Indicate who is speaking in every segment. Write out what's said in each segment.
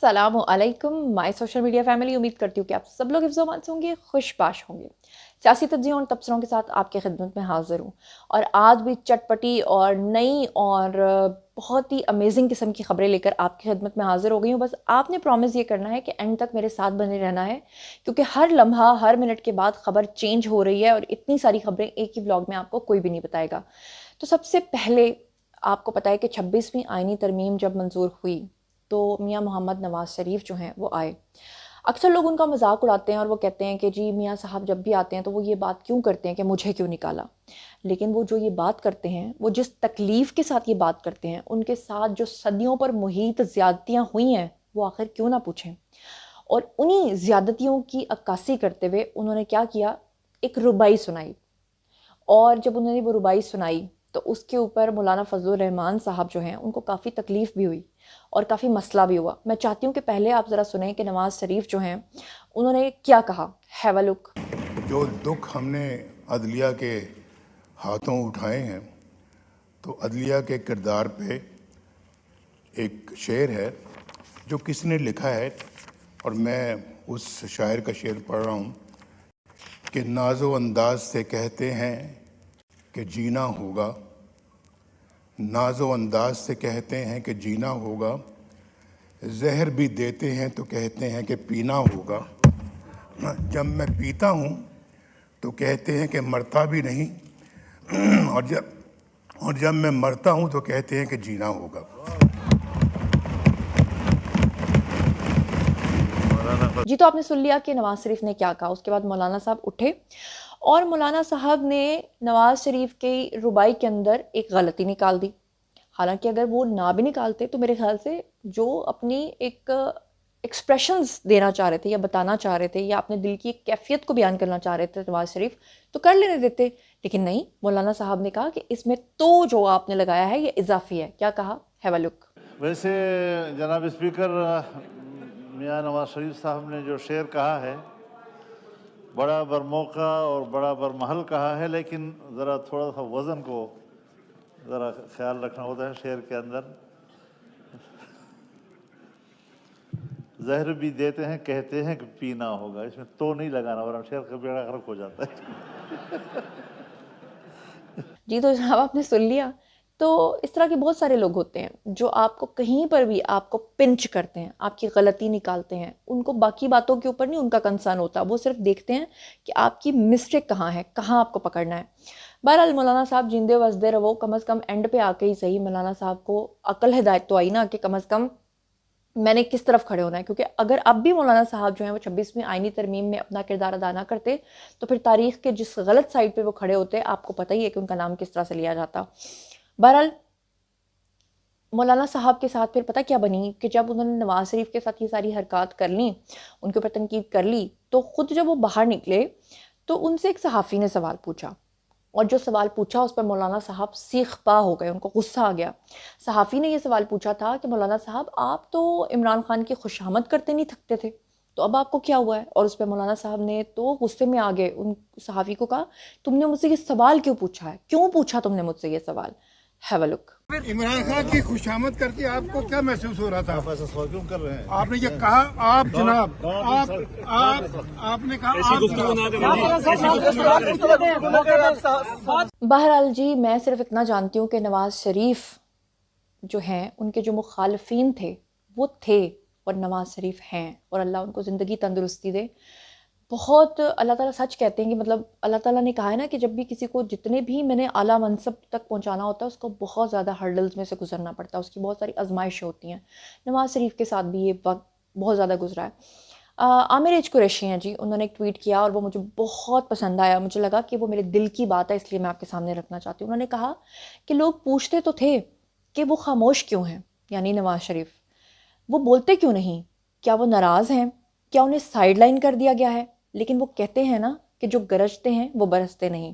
Speaker 1: अस्सलाम वालेकुम my social media family. उम्मीद करती हूँ कि आप सब लोग हिफ्ज़-ओ-मान से होंगे, खुशबाश होंगे। सियासी तज्ज़ियों और तबसरों के साथ आपकी खिदमत में हाज़िर हूँ और आज भी चटपटी और नई और बहुत ही अमेजिंग किस्म की ख़बरें लेकर आपकी खिदमत में हाज़िर हो गई हूँ। बस आपने प्रॉमिस ये करना है कि एंड तक मेरे साथ बने रहना है, क्योंकि हर लम्हा, हर मिनट के बाद ख़बर चेंज हो रही है और इतनी सारी ख़बरें एक ही व्लॉग में आपको कोई भी नहीं बताएगा। तो सबसे पहले आपको पता है कि 26वीं आईनी तरमीम जब मंजूर हुई तो मियां मोहम्मद नवाज़ शरीफ जो हैं वो आए। अक्सर लोग उनका मजाक उड़ाते हैं और वो कहते हैं कि जी मियां साहब जब भी आते हैं तो वो ये बात क्यों करते हैं कि मुझे क्यों निकाला। लेकिन वो जो ये बात करते हैं, वो जिस तकलीफ़ के साथ ये बात करते हैं, उनके साथ जो सदियों पर मुहीत ज़्यादतियाँ हुई हैं वो आखिर क्यों ना पूछें। और उन्हीं ज़्यादतियों की अक्कासी करते हुए उन्होंने क्या किया, एक रुबाई सुनाई। और जब उन्होंने वो रुबाई सुनाई तो उसके ऊपर मौलाना फजलुर रहमान साहब जो हैं उनको काफ़ी तकलीफ़ भी हुई और काफ़ी मसला भी हुआ। मैं चाहती हूँ कि पहले आप ज़रा सुनें कि नवाज़ शरीफ जो हैं उन्होंने क्या कहा। Have a look.
Speaker 2: जो दुख हमने अदलिया के हाथों उठाए हैं, तो अदलिया के किरदार पे एक शेर है जो किसने लिखा है, और मैं उस शायर का शेर पढ़ रहा हूँ कि नाजो अंदाज से कहते हैं कि जीना होगा, नाजो अंदाज से कहते हैं कि जीना होगा, जहर भी देते हैं तो कहते हैं कि पीना होगा, जब मैं पीता हूँ तो कहते हैं कि मरता भी नहीं, और जब मैं मरता हूँ तो कहते हैं कि जीना होगा।
Speaker 1: जी, तो आपने सुन लिया कि नवाज़ शरीफ ने क्या कहा। उसके बाद मौलाना साहब उठे और मौलाना साहब ने नवाज़ शरीफ की रुबाई के अंदर एक गलती निकाल दी। हालांकि अगर वो ना भी निकालते तो मेरे ख्याल से जो अपनी एक एक्सप्रेशंस देना चाह रहे थे या बताना चाह रहे थे या अपने दिल की एक कैफियत को बयान करना चाह रहे थे नवाज़ शरीफ, तो कर लेने देते। लेकिन नहीं, मौलाना साहब ने कहा कि इसमें तो जो आपने लगाया है ये इजाफी है। क्या कहा, हैव अ लुक।
Speaker 3: वैसे जनाब स्पीकर मियां नवाज शरीफ साहब ने जो शेर कहा है बड़ा बरमौका और बड़ा बरमहल कहा है, लेकिन ज़रा थोड़ा सा वज़न को ज़रा ख्याल रखना होता है शेर के अंदर। जहर भी देते हैं कहते हैं कि पीना होगा, इसमें तो नहीं लगाना वरना शेर का बेड़ा गर्क हो जाता है।
Speaker 1: जी, तो जनाब आपने सुन लिया। तो इस तरह के बहुत सारे लोग होते हैं जो आपको कहीं पर भी आपको पिंच करते हैं, आपकी गलती निकालते हैं। उनको बाकी बातों के ऊपर नहीं उनका कंसर्न होता, वो सिर्फ देखते हैं कि आपकी मिस्टेक कहाँ है, कहाँ आपको पकड़ना है। बहरहाल मौलाना साहब जिंदे वसदे रहो, कम अज़ कम एंड पे आके ही सही मौलाना साहब को अकल हिदायत तो आई ना कि कम अज़ कम मैंने किस तरफ खड़े होना है। क्योंकि अगर अब भी मौलाना साहब जो हैं वो 26वीं आईनी तरमीम में अपना किरदार अदा ना करते तो फिर तारीख के जिस गलत साइड पे वो खड़े होते, आपको पता ही है कि उनका नाम किस तरह से लिया जाता। बहरहाल मौलाना साहब के साथ फिर पता क्या बनी कि जब उन्होंने नवाज शरीफ के साथ ये सारी हरकत कर ली, उनके ऊपर तनकीद कर ली, तो ख़ुद जब वो बाहर निकले तो उनसे एक सहाफ़ी ने सवाल पूछा और जो सवाल पूछा उस पर मौलाना साहब सीख पा हो गए, उनको गुस्सा आ गया। सहाफ़ी ने ये सवाल पूछा था कि मौलाना साहब आप तो इमरान खान की खुशामद करते नहीं थकते थे, तो अब आपको क्या हुआ है। और उस पर मौलाना साहब ने तो गुस्से में आ गए, उन सहाफ़ी को कहा तुमने मुझसे ये सवाल क्यों पूछा है, क्यों पूछा तुमने मुझसे ये सवाल। Have a look.
Speaker 4: Imran Khan की खुशामद करके आपको क्या महसूस हो रहा था?
Speaker 3: आप ऐसा सवाल क्यों कर रहे हैं?
Speaker 4: आपने ये कहा, आप जनाब आपने कहा
Speaker 1: बहरहाल जी, मैं सिर्फ इतना जानती हूँ कि नवाज शरीफ जो हैं उनके जो मुखालफिन थे वो थे और नवाज शरीफ हैं, और अल्लाह उनको ज़िंदगी तंदुरुस्ती दे। बहुत अल्लाह ताला सच कहते हैं कि मतलब अल्लाह ताला ने कहा है ना कि जब भी किसी को जितने भी मैंने आला मनसब तक पहुंचाना होता है उसको बहुत ज़्यादा हर्डल्स में से गुजरना पड़ता है, उसकी बहुत सारी आजमाइशें होती हैं। नवाज शरीफ के साथ भी ये वक्त बहुत ज़्यादा गुजरा है। आमिर एज कुरैशी हैं जी, उन्होंने एक ट्वीट किया और वो मुझे बहुत पसंद आया। मुझे लगा कि वो मेरे दिल की बात है, इसलिए मैं आपके सामने रखना चाहती हूँ। उन्होंने कहा कि लोग पूछते तो थे कि वो खामोश क्यों हैं, यानी नवाज शरीफ, वो बोलते क्यों नहीं, क्या वो नाराज़ हैं, क्या उन्हें साइड लाइन कर दिया गया है। लेकिन वो कहते हैं ना कि जो गरजते हैं वो बरसते नहीं।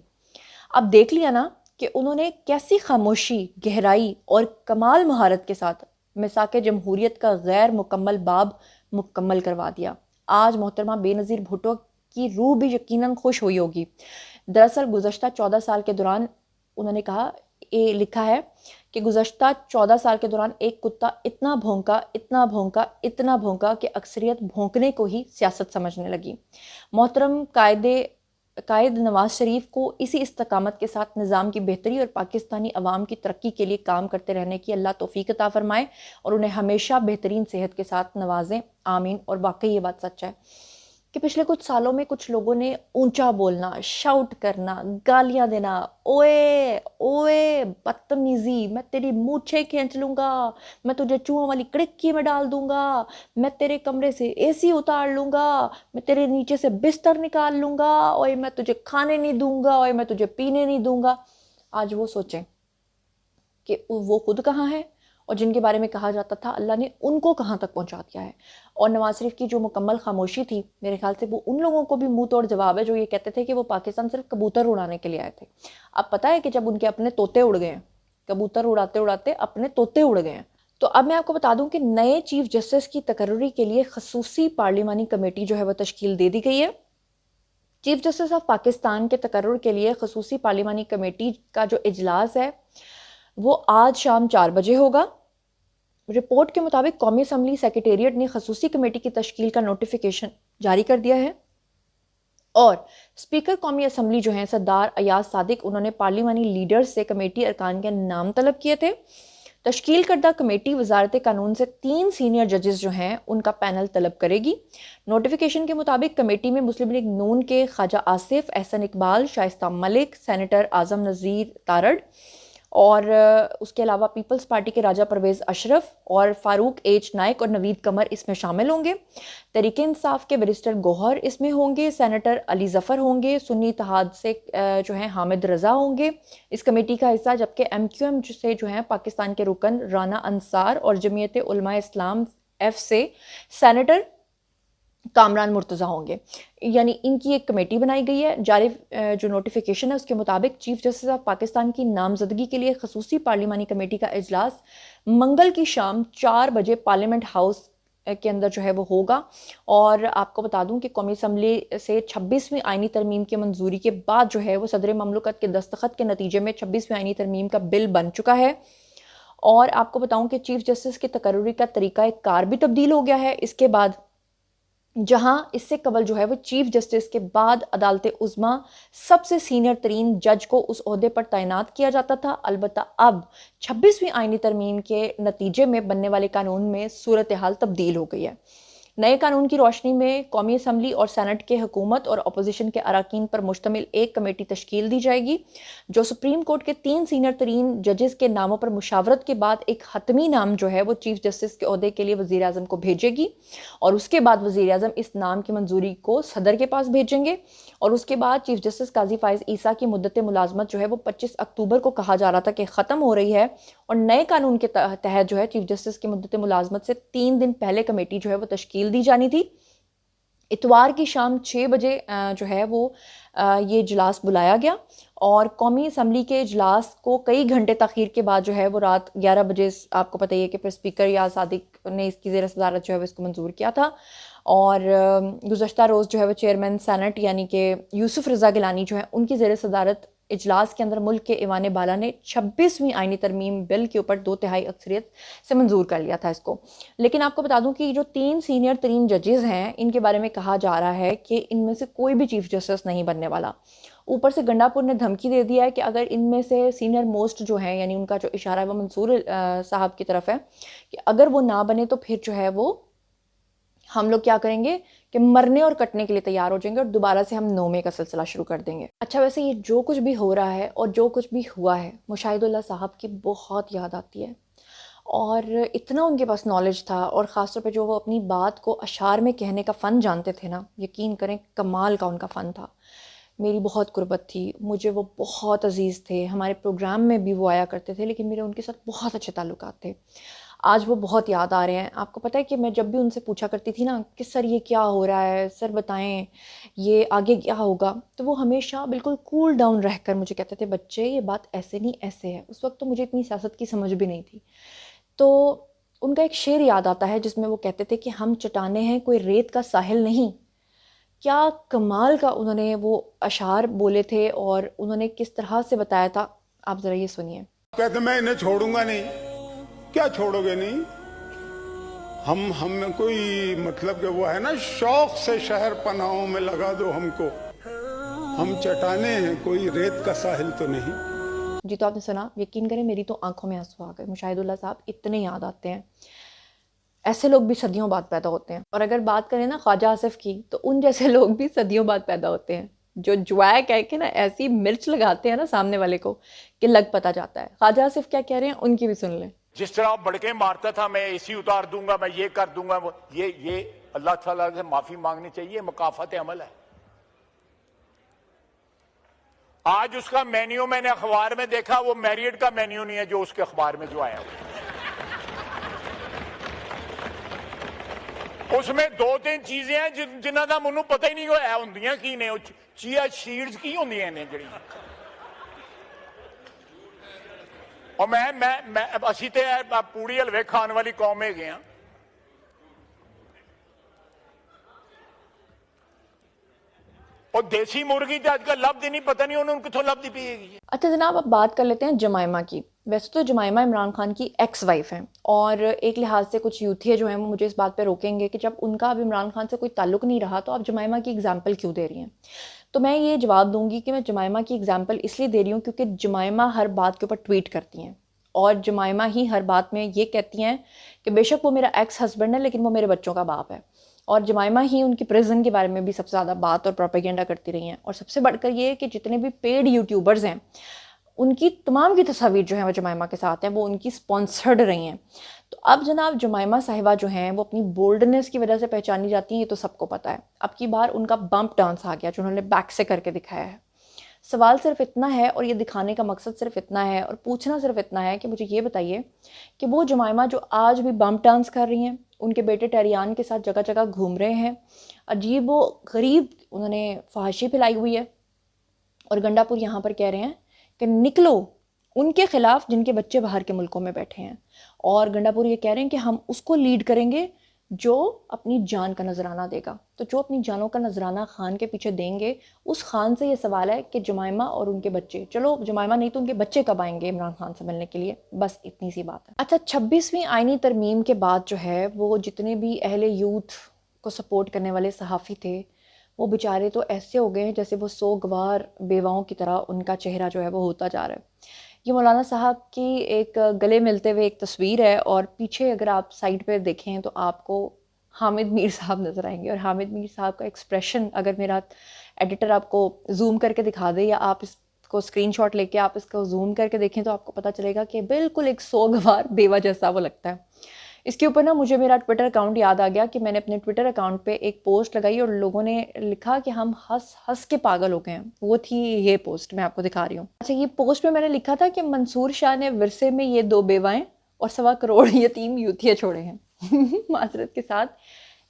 Speaker 1: अब देख लिया ना कि उन्होंने कैसी खामोशी, गहराई और कमाल महारत के साथ मिसाक जमहूरियत का गैर मुकम्मल बाब मुकम्मल करवा दिया। आज मोहतरमा बेनज़ीर भुट्टो की रूह भी यकीनन खुश हुई होगी। दरअसल गुज़श्ता 14 साल के दौरान उन्होंने कहा, ये लिखा है کہ گزشتہ 14 سال کے دوران ایک کتا اتنا بھونکا کہ اکثریت بھونکنے کو ہی سیاست سمجھنے لگی۔ محترم قائد نواز شریف کو اسی استقامت کے ساتھ نظام کی بہتری اور پاکستانی عوام کی ترقی کے لیے کام کرتے رہنے کی اللہ توفیق عطا فرمائے اور انہیں ہمیشہ بہترین صحت کے ساتھ نوازیں، آمین۔ اور واقعی یہ بات سچ ہے کہ پچھلے کچھ سالوں میں کچھ لوگوں نے اونچا بولنا، شاؤٹ کرنا، گالیاں دینا، اوئے اوئے بدتمیزی، میں تیری مونچھیں کھینچ لوں گا، میں تجھے چوہوں والی کڑکی میں ڈال دوں گا، میں تیرے کمرے سے اے سی اتار لوں گا، میں تیرے نیچے سے بستر نکال لوں گا، اوئے میں تجھے کھانے نہیں دوں گا، اوئے میں تجھے پینے نہیں دوں گا۔ آج وہ سوچیں کہ وہ خود کہاں ہے اور جن کے بارے میں کہا جاتا تھا اللہ نے ان کو کہاں تک پہنچا دیا ہے۔ اور نواز شریف کی جو مکمل خاموشی تھی، میرے خیال سے وہ ان لوگوں کو بھی منہ توڑ جواب ہے جو یہ کہتے تھے کہ وہ پاکستان صرف کبوتر اڑانے کے لیے آئے تھے۔ اب پتہ ہے کہ جب ان کے اپنے طوطے اڑ گئے ہیں، کبوتر اڑاتے اڑاتے اپنے طوطے اڑ گئے ہیں۔ تو اب میں آپ کو بتا دوں کہ نئے چیف جسٹس کی تقرری کے لیے خصوصی پارلیمانی کمیٹی جو ہے وہ تشکیل دے دی گئی ہے۔ چیف جسٹس آف پاکستان کے تقرر کے لیے خصوصی پارلیمانی کمیٹی کا جو اجلاس ہے وہ آج شام 4 بجے ہوگا۔ رپورٹ کے مطابق قومی اسمبلی سیکریٹریٹ نے خصوصی کمیٹی کی تشکیل کا نوٹیفیکیشن جاری کر دیا ہے اور اسپیکر قومی اسمبلی جو ہیں سردار ایاز صادق، انہوں نے پارلیمانی لیڈرز سے کمیٹی ارکان کے نام طلب کیے تھے۔ تشکیل کردہ کمیٹی وزارت قانون سے 3 سینئر ججز جو ہیں ان کا پینل طلب کرے گی۔ نوٹیفیکیشن کے مطابق کمیٹی میں مسلم لیگ نون کے خواجہ آصف، احسن اقبال، شائستہ ملک، سینیٹر اعظم نذیر تارڑ اور اس کے علاوہ پیپلز پارٹی کے راجہ پرویز اشرف اور فاروق ایچ نائک اور نوید قمر اس میں شامل ہوں گے۔ تحریک انصاف کے بیرسٹر گوہر اس میں ہوں گے، سینیٹر علی ظفر ہوں گے، سنی اتحاد سے جو ہیں حامد رضا ہوں گے اس کمیٹی کا حصہ، جبکہ ایم کیو ایم سے جو ہیں پاکستان کے رکن رانا انصار اور جمعیت علماء اسلام ایف سے سینیٹر کامران مرتضیٰ ہوں گے۔ یعنی ان کی ایک کمیٹی بنائی گئی ہے۔ جاری جو نوٹیفیکیشن ہے اس کے مطابق چیف جسٹس آف پاکستان کی نامزدگی کے لیے خصوصی پارلیمانی کمیٹی کا اجلاس منگل کی شام 4 بجے پارلیمنٹ ہاؤس کے اندر جو ہے وہ ہوگا۔ اور آپ کو بتا دوں کہ قومی اسمبلی سے 26ویں آئینی ترمیم کی منظوری کے بعد جو ہے وہ صدر مملکت کے دستخط کے نتیجے میں 26ویں آئینی ترمیم کا بل بن چکا ہے۔ اور آپ کو بتاؤں کہ چیف جسٹس کی تقرری کا طریقہ کار بھی تبدیل ہو گیا ہے اس کے بعد، جہاں اس سے قبل جو ہے وہ چیف جسٹس کے بعد عدالت عظمیٰ سب سے سینئر ترین جج کو اس عہدے پر تعینات کیا جاتا تھا۔ البتہ اب 26ویں آئینی ترمیم کے نتیجے میں بننے والے قانون میں صورتحال تبدیل ہو گئی ہے۔ نئے قانون کی روشنی میں قومی اسمبلی اور سینٹ کے حکومت اور اپوزیشن کے اراکین پر مشتمل ایک کمیٹی تشکیل دی جائے گی جو سپریم کورٹ کے 3 سینئر ترین ججز کے ناموں پر مشاورت کے بعد ایک حتمی نام جو ہے وہ چیف جسٹس کے عہدے کے لیے وزیر اعظم کو بھیجے گی اور اس کے بعد وزیر اعظم اس نام کی منظوری کو صدر کے پاس بھیجیں گے اور اس کے بعد چیف جسٹس قاضی فائز عیسیٰ کی مدت ملازمت جو ہے وہ 25 اکتوبر کو کہا جا رہا تھا کہ ختم ہو رہی ہے اور نئے قانون کے تحت جو ہے چیف جسٹس کی مدت ملازمت سے 3 دن پہلے کمیٹی جو ہے وہ تشکیل دی جانی تھی۔ اتوار کی شام 6 بجے جو ہے وہ یہ اجلاس بلایا گیا اور قومی اسمبلی کے اجلاس کو کئی گھنٹے تاخیر کے بعد جو ہے وہ رات 11 بجے آپ کو پتہ ہی ہے کہ پھر اسپیکر یا صادق نے اس کی زیر صدارت جو ہے وہ اس کو منظور کیا تھا اور گزشتہ روز جو ہے وہ چیئرمین سینٹ یعنی کہ یوسف رضا گیلانی جو ہے ان کی زیر صدارت اجلاس کے اندر ملک کے ایوان بالا نے 26ویں آئینی ترمیم بل کے اوپر 2/3 اکثریت سے منظور کر لیا تھا اس کو۔ لیکن آپ کو بتا دوں کہ جو 3 سینئر ترین ججز ہیں ان کے بارے میں کہا جا رہا ہے کہ ان میں سے کوئی بھی چیف جسٹس نہیں بننے والا۔ اوپر سے گنڈا پور نے دھمکی دے دیا ہے کہ اگر ان میں سے سینئر موسٹ جو ہیں یعنی ان کا جو اشارہ ہے وہ منصور صاحب کی طرف ہے کہ اگر وہ نہ بنے تو پھر جو ہے وہ ہم لوگ کیا کریں گے کہ مرنے اور کٹنے کے لیے تیار ہو جائیں گے اور دوبارہ سے ہم نومے کا سلسلہ شروع کر دیں گے۔ اچھا ویسے یہ جو کچھ بھی ہو رہا ہے اور جو کچھ بھی ہوا ہے مشاہد اللہ صاحب کی بہت یاد آتی ہے اور اتنا ان کے پاس نالج تھا اور خاص طور پہ جو وہ اپنی بات کو اشعار میں کہنے کا فن جانتے تھے نا، یقین کریں کمال کا ان کا فن تھا۔ میری بہت قربت تھی، مجھے وہ بہت عزیز تھے، ہمارے پروگرام میں بھی وہ آیا کرتے تھے لیکن میرے ان کے ساتھ بہت اچھے تعلقات تھے۔ آج وہ بہت یاد آ رہے ہیں۔ آپ کو پتہ ہے کہ میں جب بھی ان سے پوچھا کرتی تھی نا کہ سر یہ کیا ہو رہا ہے، سر بتائیں یہ آگے کیا ہوگا، تو وہ ہمیشہ بالکل کول ڈاؤن رہ کر مجھے کہتے تھے بچے یہ بات ایسے نہیں ایسے ہے۔ اس وقت تو مجھے اتنی سیاست کی سمجھ بھی نہیں تھی۔ تو ان کا ایک شعر یاد آتا ہے جس میں وہ کہتے تھے کہ ہم چٹانیں ہیں کوئی ریت کا ساحل نہیں۔ کیا کمال کا انہوں نے وہ اشعار بولے تھے اور انہوں نے کس طرح سے بتایا تھا، آپ ذرا یہ سنیے۔
Speaker 4: कहते मैं इन्हें छोड़ूंगा नहीं। क्या छोड़ोगे नहीं? हम कोई मतलब कि वो है ना, शौक से शहर पनाहों में लगा दो हमको, हम चटाने हैं, कोई रेत का साहिल तो नहीं।
Speaker 1: जी, तो आपने सुना, यकीन करें मेरी तो आंखों में आंसू आ गए। मुशाहिदुल्लाह साहब इतने याद आते हैं। ऐसे लोग भी सदियों बाद पैदा होते हैं। और अगर बात करें ना ख्वाजा आसिफ की, तो उन जैसे लोग भी सदियों बाद पैदा होते हैं, जो ज्वाया कह के ना ऐसी मिर्च लगाते हैं ना सामने वाले को कि लग पता जाता है। ख्वाजा आसिफ क्या कह रहे हैं उनकी भी सुन लें।
Speaker 5: जिस तरह बड़के मारता था, मैं एसी उतार दूंगा, मैं ये कर दूंगा, ये अल्लाह ताला से माफी मांगनी चाहिए, मकाफत अमल है। आज उसका मेन्यू मैंने अखबार में देखा, वो मैरियड का मेन्यू नहीं है जो उसके अखबार में जो आया उसमें 2-3 चीजें हैं जिन्हां दा मैनूं पता ही नहीं होया हुंदियां की ने। चिया सीड्स की होंदियां ने जिहड़ी, और मैं असीं ते पूड़ी हलवे खाण वाली कौम हैगे आ। और देसी मुर्गी तो आजकल लभदी नहीं, पता नहीं उन्होंने कितों लभदी पई हैगी।
Speaker 1: अच्छा जनाब, अब बात कर लेते हैं जमाइमा की। वैसे तो जमाइमा इमरान खान की एक्स वाइफ हैं, और एक लिहाज से कुछ यूथिया जो हैं वो मुझे इस बात पे रोकेंगे कि जब उनका अब इमरान खान से कोई ताल्लुक नहीं रहा तो आप जमाइमा की एग्जाम्पल क्यों दे रही हैं। तो मैं ये जवाब दूंगी कि मैं जमाइमा की एग्जाम्पल इसलिए दे रही हूँ क्योंकि जमाइमा हर बात के ऊपर ट्वीट करती हैं, और जमाइमा ही हर बात में ये कहती हैं कि बेशक वो मेरा एक्स हस्बैंड है लेकिन वो मेरे बच्चों का बाप है। और जमाइमा ही उनकी प्रिजन के बारे में भी सबसे ज़्यादा बात और प्रोपेगेंडा करती रही हैं। और सबसे बढ़कर ये कि जितने भी पेड यूट्यूबर्स हैं उनकी तमाम की तस्वीर जो है वो जमाइमा के साथ हैं, वो उनकी स्पॉन्सर्ड रही हैं। तो अब जनाब जमाइमा साहिबा जो हैं वो अपनी बोल्डनेस की वजह से पहचानी जाती हैं, ये तो सबको पता है। अब की बार उनका बम्प डांस आ गया जो उन्होंने बैक से करके दिखाया है। सवाल सिर्फ इतना है, और ये दिखाने का मकसद सिर्फ इतना है और पूछना सिर्फ इतना है कि मुझे ये बताइए कि वो जमाइमा जो आज भी बम्प डांस कर रही हैं, उनके बेटे टेरियान के साथ जगह जगह घूम रहे हैं, अजीब व गरीब उन्होंने फहाशी फैलाई हुई है, और गंडापुर यहाँ पर कह रहे हैं कि निकलो उनके खिलाफ जिनके बच्चे बाहर के मुल्कों में बैठे हैं, और गंडापुर ये कह रहे हैं कि हम उसको लीड करेंगे जो अपनी जान का नजराना देगा। तो जो अपनी जानों का नजराना खान के पीछे देंगे, उस खान से ये सवाल है कि जमाइमा और उनके बच्चे, चलो जमाइमा नहीं तो उनके बच्चे कब आएंगे इमरान खान से मिलने के लिए, बस इतनी सी बात है। अच्छा, 26वीं आईनी तरमीम के बाद जो है वो जितने भी अहले यूथ को सपोर्ट करने वाले सहाफ़ी थे वो बेचारे तो ऐसे हो गए हैं जैसे वो सोगवार बेवाओं की तरह उनका चेहरा जो है वो होता जा रहा है। ये मौलाना साहब की एक गले मिलते हुए एक तस्वीर है, और पीछे अगर आप साइड पे देखें तो आपको हामिद मीर साहब नज़र आएंगे, और हामिद मीर साहब का एक्सप्रेशन अगर मेरा एडिटर आपको जूम करके दिखा दे, या आप इसको स्क्रीनशॉट लेके आप इसको जूम करके देखें तो आपको पता चलेगा कि बिल्कुल एक सोगवार बेवा जैसा वो लगता है। इसके ऊपर ना मुझे मेरा ट्विटर अकाउंट याद आ गया कि मैंने अपने ट्विटर अकाउंट पे एक पोस्ट लगाई और लोगों ने लिखा कि हम हंस हंस के पागल हो गए हैं। वो थी ये पोस्ट, मैं आपको दिखा रही हूँ। अच्छा, ये पोस्ट में मैंने लिखा था कि मंसूर शाह ने विरसे में ये 2 बेवाएं और 1.25 करोड़ यतीम यूथिया छोड़े हैं। माजरत के साथ,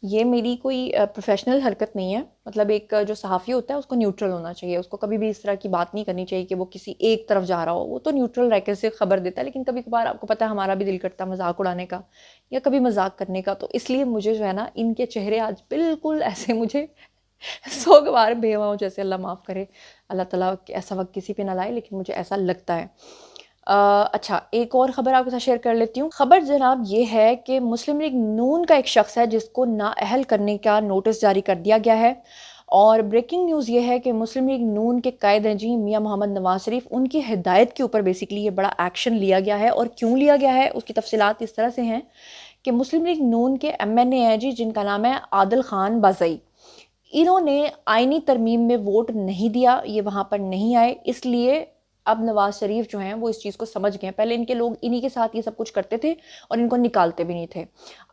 Speaker 1: ये मेरी कोई प्रोफेशनल हरकत नहीं है। मतलब एक जो सहाफ़ी होता है उसको न्यूट्रल होना चाहिए, उसको कभी भी इस तरह की बात नहीं करनी चाहिए कि वो किसी एक तरफ जा रहा हो। वो तो न्यूट्रल रह के से खबर देता है, लेकिन कभी कभार आपको पता है हमारा भी दिल करता है मजाक उड़ाने का या कभी मजाक करने का। तो इसलिए मुझे जो है ना इनके चेहरे आज बिल्कुल ऐसे मुझे सोगवार बेवाओं जैसे, अल्लाह माफ़ करे, अल्लाह ताला ऐसा वक्त किसी पे ना लाए, लेकिन मुझे ऐसा लगता है। अच्छा, एक और ख़बर आपके साथ शेयर कर लेती हूँ। ख़बर जनाब ये है कि मुस्लिम लीग नून का एक शख्स है जिसको नाअहल करने का नोटिस जारी कर दिया गया है। और ब्रेकिंग न्यूज़ ये है कि मुस्लिम लीग नून के कायद हैं जी मियां मोहम्मद नवाज शरीफ, उनकी हिदायत के ऊपर बेसिकली ये बड़ा एक्शन लिया गया है। और क्यों लिया गया है उसकी तफसीलात इस तरह से हैं कि मुस्लिम लीग नून के MNA हैं जी जिनका नाम है आदिल खान बाज़ई, इन्होंने आइनी तरमीम में वोट नहीं दिया, ये वहाँ पर नहीं आए, इसलिए अब नवाज शरीफ जो हैं वो इस चीज़ को समझ गए हैं। पहले इनके लोग इन्हीं के साथ ये सब कुछ करते थे और इनको निकालते भी नहीं थे।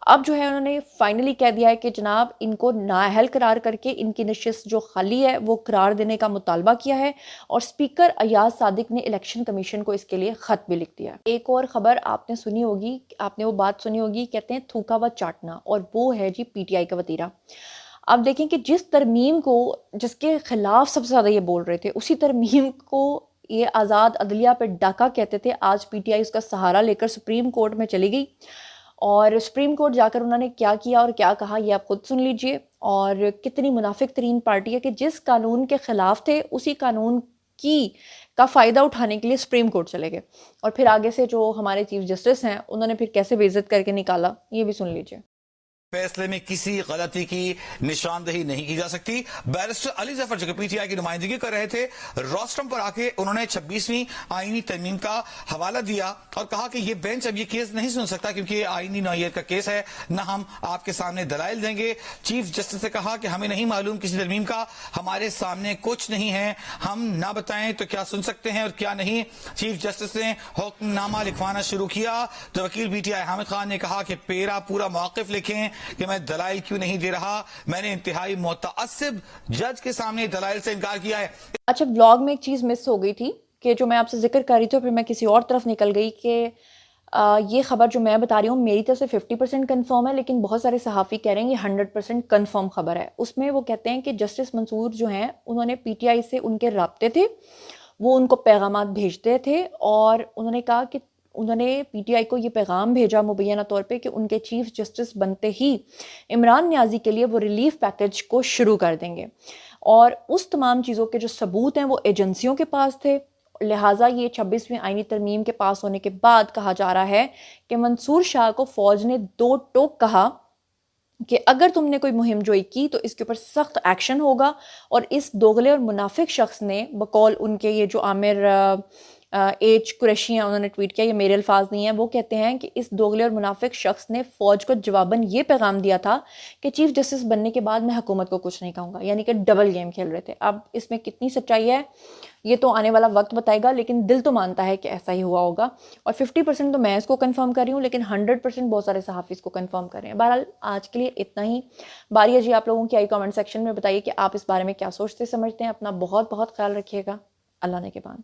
Speaker 1: अब जो है उन्होंने फाइनली कह दिया है कि जनाब इनको नाअहल करार करके इनकी नशिस्त जो खाली है वो करार देने का मुतालबा किया है, और स्पीकर अयाज सादिक ने इलेक्शन कमीशन को इसके लिए ख़त भी लिख दिया। एक और ख़बर आपने सुनी होगी, आपने वो बात सुनी होगी, कहते हैं थूका व चाटना, और वो है जी PTI का वतीरा। आप देखें कि जिस तरमीम को, जिसके खिलाफ सबसे ज़्यादा ये बोल रहे थे, उसी तरमीम को ये आज़ाद अदलिया पे डाका कहते थे, आज PTI उसका सहारा लेकर सुप्रीम कोर्ट में चली गई। और सुप्रीम कोर्ट जाकर उन्होंने क्या किया और क्या कहा ये आप खुद सुन लीजिए। और कितनी मुनाफिक तरीन पार्टी है कि जिस कानून के ख़िलाफ़ थे उसी कानून کی کا فائدہ اٹھانے کے لیے سپریم کورٹ چلے گئے، اور پھر آگے سے جو ہمارے چیف جسٹس ہیں انہوں نے پھر کیسے بے عزت کر کے نکالا، یہ بھی سن لیجئے۔
Speaker 6: فیصلے میں کسی غلطی کی نشاندہی نہیں کی جا سکتی۔ بیرسٹر علی ظفر جو کہ پی ٹی آئی کی نمائندگی کر رہے تھے، روسٹرم پر آ کے انہوں نے 26ویں آئینی ترمیم کا حوالہ دیا اور کہا کہ یہ بینچ اب یہ کیس نہیں سن سکتا کیونکہ یہ آئینی نوعیت کا کیس ہے، نہ ہم آپ کے سامنے دلائل دیں گے۔ چیف جسٹس نے کہا کہ ہمیں نہیں معلوم کسی ترمیم کا، ہمارے سامنے کچھ نہیں ہے، ہم نہ بتائیں تو کیا سن سکتے ہیں اور کیا نہیں۔ چیف جسٹس نے حکم نامہ لکھوانا شروع کیا تو وکیل P T I Hamid Khan نے کہا کہ پورا موقف لکھیں کہ میں دلائل کیوں نہیں دے رہا، میں نے انتہائی متعصب جج کے سامنے دلائل سے انکار کیا ہے۔
Speaker 1: اچھا، ولاگ میں ایک چیز مس ہو گئی تھی کہ جو میں آپ سے ذکر کر رہی تھی، پھر میں کسی اور طرف نکل گئی کہ یہ خبر جو میں بتا رہی ہوں میری طرف سے 50% کنفرم ہے، لیکن بہت سارے صحافی کہہ رہے ہیں یہ 100% کنفرم خبر ہے۔ اس میں وہ کہتے ہیں کہ جسٹس منصور جو ہیں انہوں نے پی ٹی آئی سے ان کے رابطے تھے، وہ ان کو پیغامات بھیجتے تھے، اور انہوں نے کہا کہ انہوں نے پی ٹی آئی کو یہ پیغام بھیجا مبینہ طور پہ کہ ان کے چیف جسٹس بنتے ہی عمران نیازی کے لیے وہ ریلیف پیکج کو شروع کر دیں گے، اور اس تمام چیزوں کے جو ثبوت ہیں وہ ایجنسیوں کے پاس تھے، لہٰذا یہ 26ویں آئینی ترمیم کے پاس ہونے کے بعد کہا جا رہا ہے کہ منصور شاہ کو فوج نے 2 ٹوک کہا کہ اگر تم نے کوئی مہم جوئی کی تو اس کے اوپر سخت ایکشن ہوگا، اور اس دوغلے اور منافق شخص نے بقول ان کے یہ جو عامر ایچ قریشی ہیں، انہوں نے ٹویٹ کیا، یہ میرے الفاظ نہیں ہیں، وہ کہتے ہیں کہ اس دوغلے اور منافق شخص نے فوج کو جواباً یہ پیغام دیا تھا کہ چیف جسٹس بننے کے بعد میں حکومت کو کچھ نہیں کہوں گا، یعنی کہ ڈبل گیم کھیل رہے تھے۔ اب اس میں کتنی سچائی ہے یہ تو آنے والا وقت بتائے گا، لیکن دل تو مانتا ہے کہ ایسا ہی ہوا ہوگا، اور 50% تو میں اس کو کنفرم کر رہی ہوں، لیکن 100% بہت سارے صحافی اس کو کنفرم کر رہے ہیں۔ بہرحال آج کے لیے اتنا ہی۔ باری ہے جی آپ لوگوں کی، آئی کامنٹ سیکشن میں بتائیے کہ آپ اس بارے میں کیا سوچتے سمجھتے ہیں۔ اپنا بہت بہت خیال رکھیے گا۔ اللہ نے کے بان۔